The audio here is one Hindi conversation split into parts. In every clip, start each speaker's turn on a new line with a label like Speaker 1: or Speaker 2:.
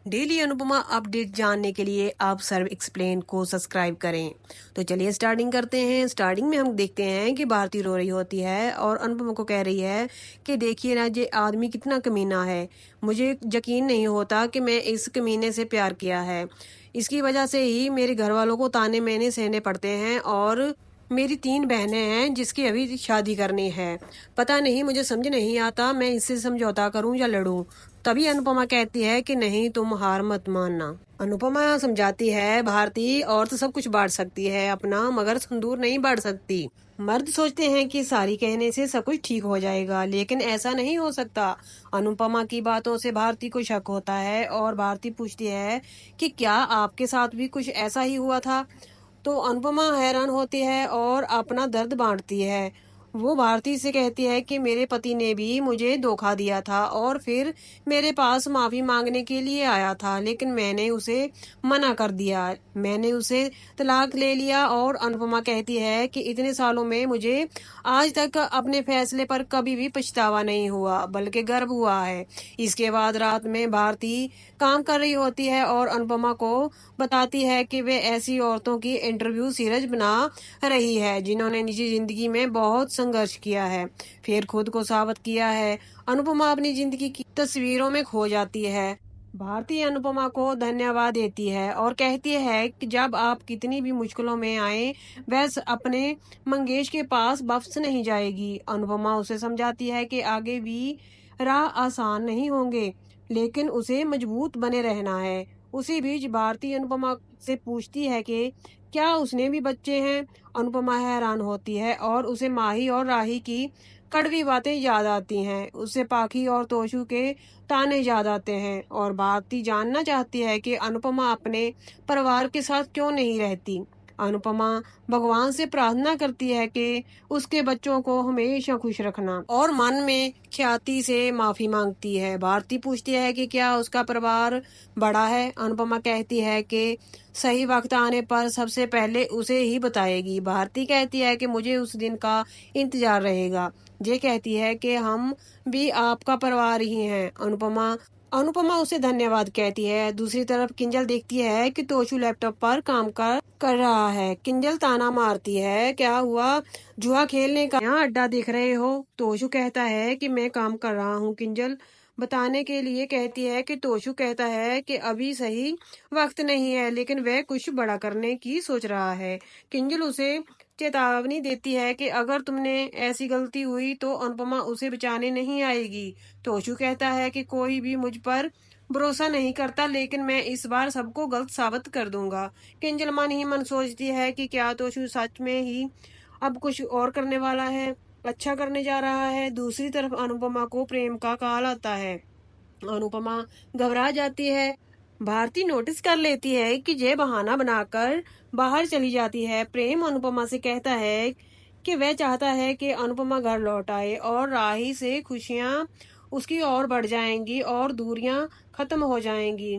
Speaker 1: डेली अनुपमा अपडेट जानने के लिए आप सर्व एक्सप्लेन को सब्सक्राइब करें। तो चलिए स्टार्टिंग करते हैं। स्टार्टिंग में हम देखते हैं कि भारती रो रही होती है और अनुपमा को कह रही है कि देखिए ना, ये आदमी कितना कमीना है। मुझे यकीन नहीं होता कि मैं इस कमीने से प्यार किया है। इसकी वजह से ही मेरे घर वालों को ताने मैंने सहने पड़ते हैं और मेरी 3 बहनें हैं जिसकी अभी शादी करनी है। पता नहीं, मुझे समझ नहीं आता मैं इससे समझौता करूं या लड़ूं। तभी अनुपमा कहती है कि नहीं, तुम हार मत मानना। अनुपमा समझाती है, भारती औरत तो सब कुछ बांट सकती है अपना, मगर संदूर नहीं बांट सकती। मर्द सोचते हैं कि सारी कहने से सब कुछ ठीक हो जाएगा, लेकिन ऐसा नहीं हो सकता। अनुपमा की बातों से भारती को शक होता है और भारती पूछती है कि क्या आपके साथ भी कुछ ऐसा ही हुआ था। तो अनुपमा हैरान होती है और अपना दर्द बांटती है। वो भारती से कहती है कि मेरे पति ने भी मुझे धोखा दिया था और फिर मेरे पास माफी मांगने के लिए आया था, लेकिन मैंने उसे मना कर दिया। मैंने उसे तलाक ले लिया। और अनुपमा कहती है कि इतने सालों में मुझे आज तक अपने फैसले पर कभी भी पछतावा नहीं हुआ, बल्कि गर्व हुआ है। इसके बाद रात में भारती काम कर रही होती है और अनुपमा को बताती है कि वे ऐसी औरतों की इंटरव्यू सीरीज बना रही है जिन्होंने निजी जिंदगी में बहुत संघर्ष किया है, फिर खुद को साबित किया है। अनुपमा अपनी जिंदगी की तस्वीरों में खो जाती है। भारती अनुपमा को धन्यवाद देती है और कहती है कि जब आप कितनी भी मुश्किलों में आए, वह अपने मंगेश के पास वापस नहीं जाएगी। अनुपमा उसे समझाती है कि आगे भी राह आसान नहीं होंगे, लेकिन उसे मजबूत बने रहना है। उसी बीच भारती अनुपमा से पूछती है कि क्या उसने भी बच्चे हैं। अनुपमा हैरान होती है और उसे माही और राही की कड़वी बातें याद आती हैं। उसे पाखी और तोशु के ताने याद आते हैं और भारती जानना चाहती है कि अनुपमा अपने परिवार के साथ क्यों नहीं रहती। अनुपमा भगवान से प्रार्थना करती है कि उसके बच्चों को हमेशा खुश रखना और मन में ख्याति से माफी मांगती है। भारती पूछती है कि क्या उसका परिवार बड़ा है। अनुपमा कहती है कि सही वक्त आने पर सबसे पहले उसे ही बताएगी। भारती कहती है कि मुझे उस दिन का इंतजार रहेगा। ये कहती है कि हम भी आपका परिवार ही हैं। अनुपमा अनुपमा उसे धन्यवाद कहती है। दूसरी तरफ किंजल देखती है कि तोशु लैपटॉप पर काम कर रहा है। किंजल ताना मारती है, क्या हुआ, जुआ खेलने का यहाँ अड्डा देख रहे हो। तोशु कहता है कि मैं काम कर रहा हूँ। किंजल बताने के लिए कहती है कि तोशु कहता है कि अभी सही वक्त नहीं है, लेकिन वह कुछ बड़ा करने की सोच रहा है। किंजल उसे चेतावनी देती है कि अगर तुमने ऐसी गलती हुई तो अनुपमा उसे बचाने नहीं आएगी। तोशु कहता है कि कोई भी मुझ पर भरोसा नहीं करता, लेकिन मैं इस बार सबको गलत साबित कर दूंगा। किंजल मन ही मन सोचती है कि क्या तोशु सच में ही अब कुछ और करने वाला है, अच्छा करने जा रहा है। दूसरी तरफ अनुपमा को प्रेम का कॉल आता है। अनुपमा घबरा जाती है। भारती नोटिस कर लेती है कि ये बहाना बनाकर बाहर चली जाती है। प्रेम अनुपमा से कहता है कि वह चाहता है कि अनुपमा घर लौट आए और राही से खुशियां उसकी और बढ़ जाएंगी और दूरियां खत्म हो जाएंगी।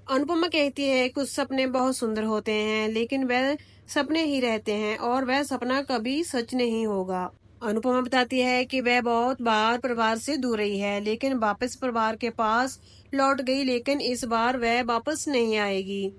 Speaker 1: अनुपमा कहती है कुछ सपने बहुत सुंदर होते हैं, लेकिन वह सपने ही रहते हैं और वह सपना कभी सच नहीं होगा। अनुपमा बताती है कि वह बहुत बार परिवार से दूर रही है, लेकिन वापस परिवार के पास लौट गई, लेकिन इस बार वह वापस नहीं आएगी।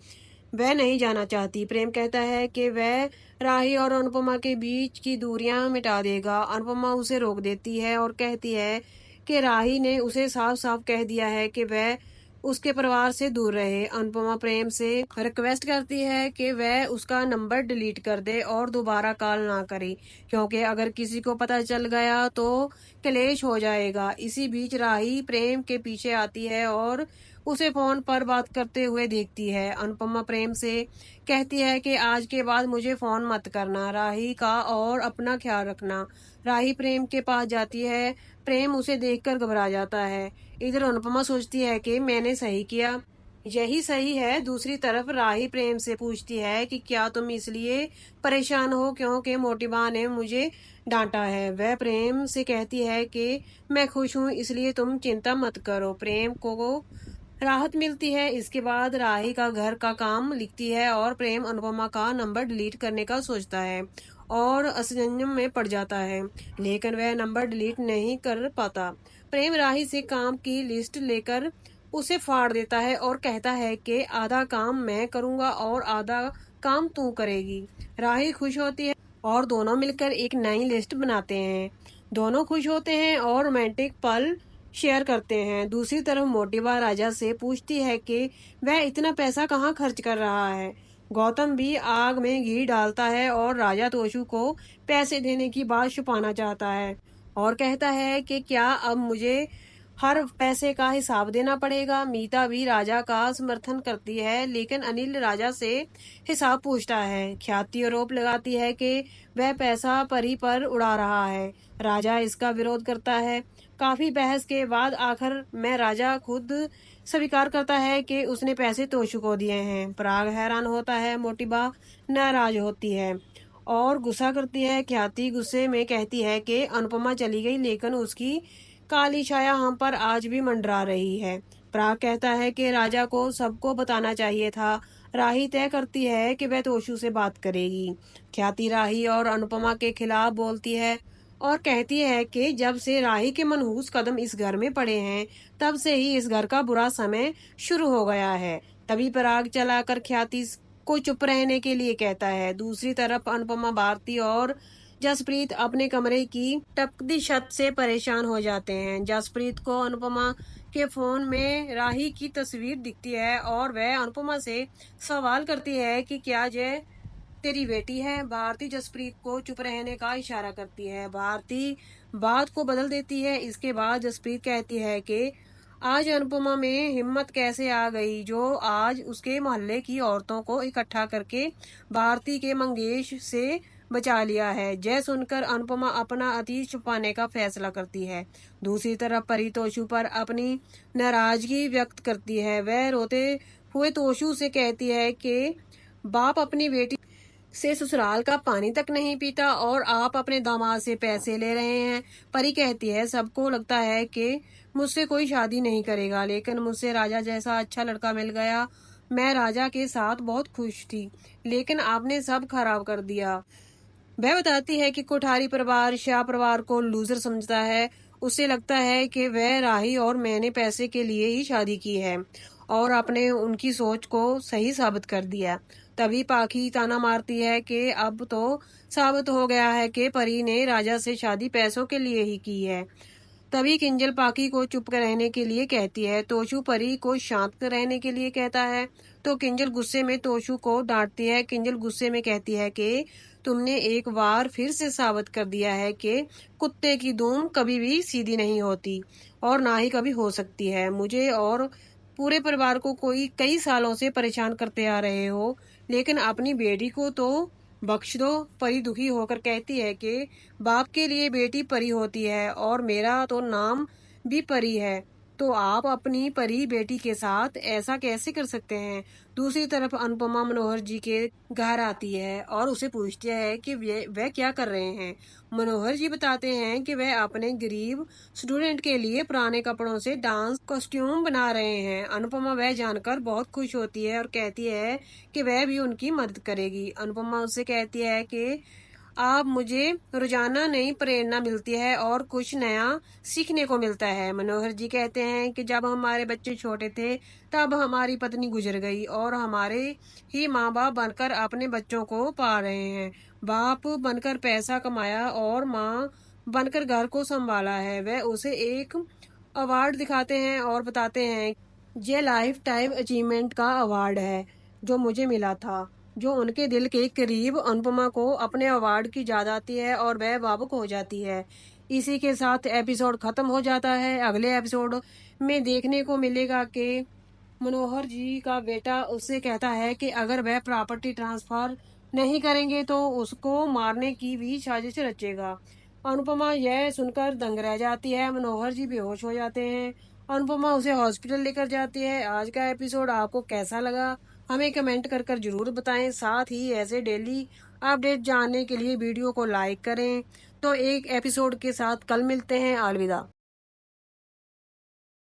Speaker 1: वह नहीं जाना चाहती। प्रेम कहता है कि वह राही और अनुपमा के बीच की दूरियां मिटा देगा। अनुपमा उसे रोक देती है और कहती है कि राही ने उसे साफ साफ कह दिया है कि वह उसके परिवार से दूर रहे। अनुपमा प्रेम से रिक्वेस्ट करती है कि वह उसका नंबर डिलीट कर दे और दोबारा कॉल ना करे, क्योंकि अगर किसी को पता चल गया तो क्लेश हो जाएगा। इसी बीच राही प्रेम के पीछे आती है और उसे फोन पर बात करते हुए देखती है। अनुपमा प्रेम से कहती है कि आज के बाद मुझे फोन मत करना, राही का और अपना ख्याल रखना। राही प्रेम के पास जाती है। प्रेम उसे देखकर घबरा जाता है। इधर अनुपमा सोचती है कि मैंने सही किया, यही सही है। दूसरी तरफ राही प्रेम से पूछती है कि क्या तुम इसलिए परेशान हो क्योंकि मोटिबा ने मुझे डांटा है। वह प्रेम से कहती है कि मैं खुश हूँ, इसलिए तुम चिंता मत करो। प्रेम को राहत मिलती है। इसके बाद राही का घर का काम लिखती है और प्रेम अनुपमा का नंबर डिलीट करने का सोचता है और असंयम में पड़ जाता है, लेकिन वह नंबर डिलीट नहीं कर पाता। प्रेम राही से काम की लिस्ट लेकर उसे फाड़ देता है और कहता है कि आधा काम मैं करूंगा और आधा काम तू करेगी। राही खुश होती है और दोनों मिलकर एक नई लिस्ट बनाते हैं। दोनों खुश होते हैं और रोमांटिक पल शेयर करते हैं। दूसरी तरफ मोटिवा राजा से पूछती है कि वह इतना पैसा कहाँ खर्च कर रहा है। गौतम भी आग में घी डालता है और राजा तोशु को पैसे देने की बात छुपाना चाहता है और कहता है कि क्या अब मुझे हर पैसे का हिसाब देना पड़ेगा। मीता भी राजा का समर्थन करती है, लेकिन अनिल राजा से हिसाब पूछता है। ख्याति आरोप लगाती है कि वह पैसा परी पर उड़ा रहा है। राजा इसका विरोध करता है। काफी बहस के बाद आखिर में राजा खुद स्वीकार करता है कि उसने पैसे तोशु को दिए हैं। पराग हैरान होता है। मोटिबा नाराज होती है और गुस्सा करती है। ख्याति गुस्से में कहती है कि अनुपमा चली गई, लेकिन उसकी काली छाया हम पर आज भी मंडरा रही है। पराग कहता है कि राजा को सबको बताना चाहिए था। राही तय करती है कि वह तोशु से बात करेगी। ख्याति राही और अनुपमा के खिलाफ बोलती है और कहती है कि जब से राही के मनहूस कदम इस घर में पड़े हैं, तब से ही इस घर का बुरा समय शुरू हो गया है। तभी पराग चलाकर ख्याति को चुप रहने के लिए कहता है। दूसरी तरफ अनुपमा, भारती और जसप्रीत अपने कमरे की टपकती छत से परेशान हो जाते हैं। जसप्रीत को अनुपमा के फोन में राही की तस्वीर दिखती है और वह अनुपमा से सवाल करती है कि क्या यह तेरी बेटी है। भारती जसप्रीत को चुप रहने का इशारा करती है। भारती बात को बदल देती है। इसके बाद जसप्रीत कहती है कि आज अनुपमा में हिम्मत कैसे आ गई, जो आज उसके मोहल्ले की औरतों को इकट्ठा करके भारती के मंगेश से बचा लिया है। जय सुनकर अनुपमा अपना अतीत छुपाने का फैसला करती है। दूसरी तरफ परी तोशु पर अपनी नाराजगी व्यक्त करती है। वह रोते हुए तोशु से कहती है कि बाप अपनी बेटी से ससुराल का पानी तक नहीं पीता और आप अपने दामाद से पैसे ले रहे हैं। परी कहती है, सबको लगता है कि मुझसे कोई शादी नहीं करेगा, लेकिन मुझसे राजा जैसा अच्छा लड़का मिल गया। मैं राजा के साथ बहुत खुश थी, लेकिन आपने सब खराब कर दिया। वह बताती है कि कोठारी परिवार शाह परिवार को लूजर समझता है। उसे लगता है कि वह राही और मैंने पैसे के लिए ही शादी की है और आपने उनकी सोच को सही साबित कर दिया। तभी पाखी ताना मारती है कि अब तो साबित हो गया है कि परी ने राजा से शादी पैसों के लिए ही की है। तभी किंजल पाखी को चुप रहने के लिए कहती है। तोशु परी को शांत रहने के लिए कहता है तो किंजल गुस्से में तोशु को डांटती है। किंजल गुस्से में कहती है कि तुमने एक बार फिर से साबित कर दिया है कि कुत्ते की दुम कभी भी सीधी नहीं होती और ना ही कभी हो सकती है। मुझे और पूरे परिवार को कोई कई सालों से परेशान करते आ रहे हो, लेकिन अपनी बेटी को तो बख्श दो। परी दुखी होकर कहती है कि बाप के लिए बेटी परी होती है और मेरा तो नाम भी परी है, तो आप अपनी परी बेटी के साथ ऐसा कैसे कर सकते हैं। दूसरी तरफ अनुपमा मनोहर जी के घर आती है और उसे पूछती है कि वह क्या कर रहे हैं। मनोहर जी बताते हैं कि वह अपने गरीब स्टूडेंट के लिए पुराने कपड़ों से डांस कॉस्ट्यूम बना रहे हैं। अनुपमा वह जानकर बहुत खुश होती है और कहती है कि वह भी उनकी मदद करेगी। अनुपमा उससे कहती है कि आप मुझे रोजाना नई प्रेरणा मिलती है और कुछ नया सीखने को मिलता है। मनोहर जी कहते हैं कि जब हमारे बच्चे छोटे थे, तब हमारी पत्नी गुजर गई और हमारे ही माँ बाप बनकर अपने बच्चों को पाल रहे हैं। बाप बनकर पैसा कमाया और माँ बनकर घर को संभाला है। वह उसे एक अवार्ड दिखाते हैं और बताते हैं ये लाइफ टाइम अचीवमेंट का अवार्ड है जो मुझे मिला था, जो उनके दिल के करीब। अनुपमा को अपने अवार्ड की याद आती है और वह भावुक हो जाती है। इसी के साथ एपिसोड खत्म हो जाता है। अगले एपिसोड में देखने को मिलेगा कि मनोहर जी का बेटा उससे कहता है कि अगर वह प्रॉपर्टी ट्रांसफर नहीं करेंगे तो उसको मारने की भी साजिश रचेगा। अनुपमा यह सुनकर दंग रह जाती है। मनोहर जी बेहोश हो जाते हैं। अनुपमा उसे हॉस्पिटल लेकर जाती है। आज का एपिसोड आपको कैसा लगा, हमें कमेंट कर जरूर बताएं। साथ ही ऐसे डेली अपडेट जानने के लिए वीडियो को लाइक करें। तो एक एपिसोड के साथ कल मिलते हैं। अलविदा।